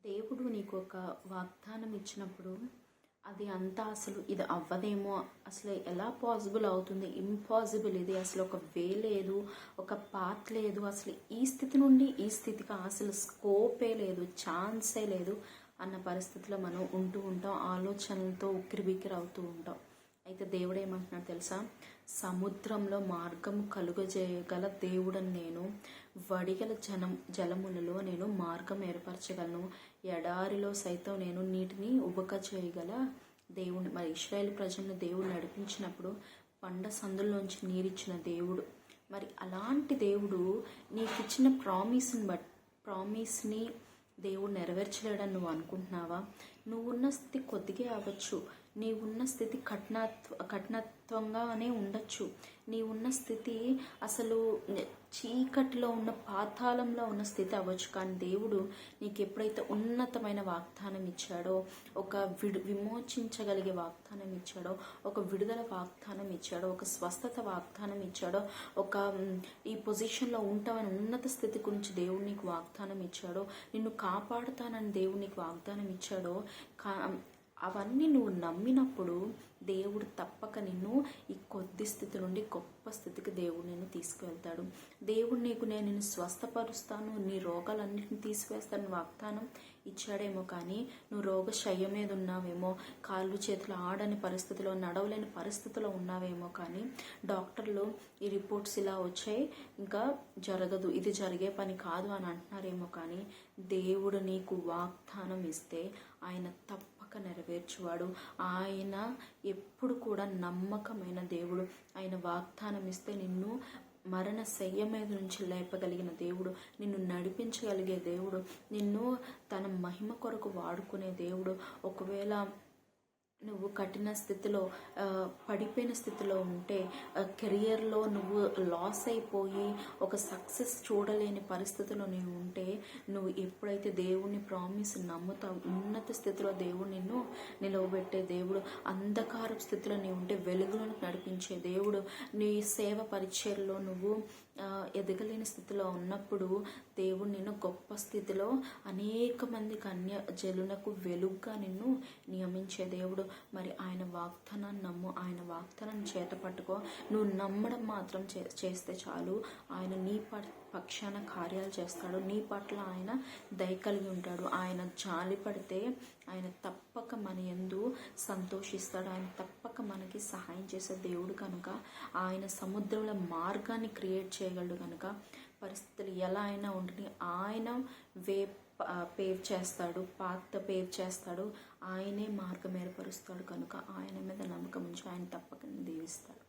దేవుడు నీకు ఒక వాగ్దానం ఇచ్చినప్పుడు అది అంతా అసలు ఇది అవ్వదేమో, అసలు ఎలా పాసిబుల్ అవుతుంది, ఇంపాసిబుల్, ఇది అసలు ఒక వే లేదు, ఒక పాత్ లేదు, అసలు ఈ స్థితి నుండి ఈ స్థితికి అసలు స్కోపే లేదు, ఛాన్సే లేదు అన్న పరిస్థితిలో మనం ఉంటూ ఉంటాం. ఆలోచనలతో ఉక్కిరిబిక్కిరి అవుతూ ఉంటాం. అయితే దేవుడు ఏమంటున్నాడు తెలుసా? సముద్రంలో మార్గం కలుగజేయగల దేవుడని నేను, వడిగల జలములలో నేను మార్గం ఏర్పరచగలను, ఎడారిలో సైతం నేను నీటిని ఉబక చేయగల దేవుడు. మరి ఇశ్రాయేల్ ప్రజలను దేవుడు నడిపించినప్పుడు పండ సందుల్లోంచి నీరిచ్చిన దేవుడు. మరి అలాంటి దేవుడు నీకు ఇచ్చిన ప్రామిస్ని దేవుడు నెరవేర్చలేడని నువ్వు అనుకుంటున్నావా? నువ్వున్న స్థితి కొద్దిగే అవ్వచ్చు, నీవున్న స్థితి కఠినత్వంగానే ఉండొచ్చు, నీవున్న స్థితి అసలు చీకటిలో ఉన్న పాతాళంలో ఉన్న స్థితి అవ్వచ్చు. కానీ దేవుడు నీకు ఎప్పుడైతే ఉన్నతమైన వాగ్దానం ఇచ్చాడో, ఒక విమోచించగలిగే వాగ్దానం ఇచ్చాడో, ఒక విడుదల వాగ్దానం ఇచ్చాడో, ఒక స్వస్థత వాగ్దానం ఇచ్చాడో, ఒక ఈ పొజిషన్లో ఉంటామని ఉన్నత స్థితి గురించి దేవుడు నీకు వాగ్దానం ఇచ్చాడో, నిన్ను కాపాడుతానని దేవుడు నీకు వాగ్దానం ఇచ్చాడో, అవన్నీ నువ్వు నమ్మినప్పుడు దేవుడు తప్పక నిన్ను ఈ కొద్ది స్థితి నుండి గొప్ప స్థితికి దేవుడు నిన్ను తీసుకువెళ్తాడు. దేవుడు నేను నిన్ను స్వస్థపరుస్తాను, నీ రోగాలన్నింటినీ తీసివేస్తాను వాగ్దానం ఇచ్చాడేమో, కానీ నువ్వు రోగశయ్య మీద ఉన్నావేమో, కాళ్ళు చేతులు ఆడని పరిస్థితిలో, నడవలేని పరిస్థితిలో ఉన్నావేమో, కానీ డాక్టర్లు ఈ రిపోర్ట్స్ ఇలా వచ్చాయి, ఇంకా జరగదు, ఇది జరిగే పని కాదు అని అంటున్నారేమో, కానీ దేవుడు నీకు వాగ్దానం ఇస్తే ఆయన తప్పక నెరవేర్చువాడు. ఆయన ఎప్పుడు కూడా నమ్మకమైన దేవుడు. ఆయన వాగ్దానం ఇస్తే నిన్ను మరణ శయ్య మీద నుంచి లేపగలిగిన దేవుడు, నిన్ను నడిపించగలిగే దేవుడు, నిన్ను తన మహిమ కొరకు వాడుకునే దేవుడు. ఒకవేళ నువ్వు కఠిన స్థితిలో, పడిపోయిన స్థితిలో ఉంటే, కెరియర్లో నువ్వు లాస్ అయిపోయి ఒక సక్సెస్ చూడలేని పరిస్థితిలో నువ్వు ఉంటే, నువ్వు ఎప్పుడైతే దేవుని ప్రామిస్ నమ్ముతావు, ఉన్నత స్థితిలో దేవుడు నిన్ను నిలవబెట్టే దేవుడు, అంధకార స్థితిలో నీవు ఉంటే వెలుగులను నడిపించే దేవుడు, నీ సేవ పరిచర్లో నువ్వు ఎదగలేని స్థితిలో ఉన్నప్పుడు దేవుడు నిన్ను గొప్ప స్థితిలో అనేక మందికి అన్య జనులకు వెలుగుగా నిన్ను నియమించే దేవుడు. మరి ఆయన వాగ్దానాన్ని నమ్ము, ఆయన వాగ్దానాన్ని చేత పట్టుకో. నువ్వు నమ్మడం మాత్రం చేస్తే చాలు, ఆయన నీ పక్షాన కార్యాలు చేస్తాడు, నీ పట్ల ఆయన దయ కలిగి ఉంటాడు. ఆయన జాలి పడితే ఆయన తప్పక మన యందు సంతోషిస్తాడు, ఆయన తప్పక మనకి సహాయం చేసే దేవుడు కనుక, ఆయన సముద్రంలో మార్గాన్ని క్రియేట్ చేయగలడు కనుక, పరిస్థితులు ఎలా అయినా ఉండని ఆయన పేవ్ చేస్తాడు, పేవ్ చేస్తాడు, ఆయనే మార్గం ఏర్పరుస్తాడు కనుక ఆయన మీద నమ్మకం ఉంచి ఆయన తప్పక దీవిస్తాడు.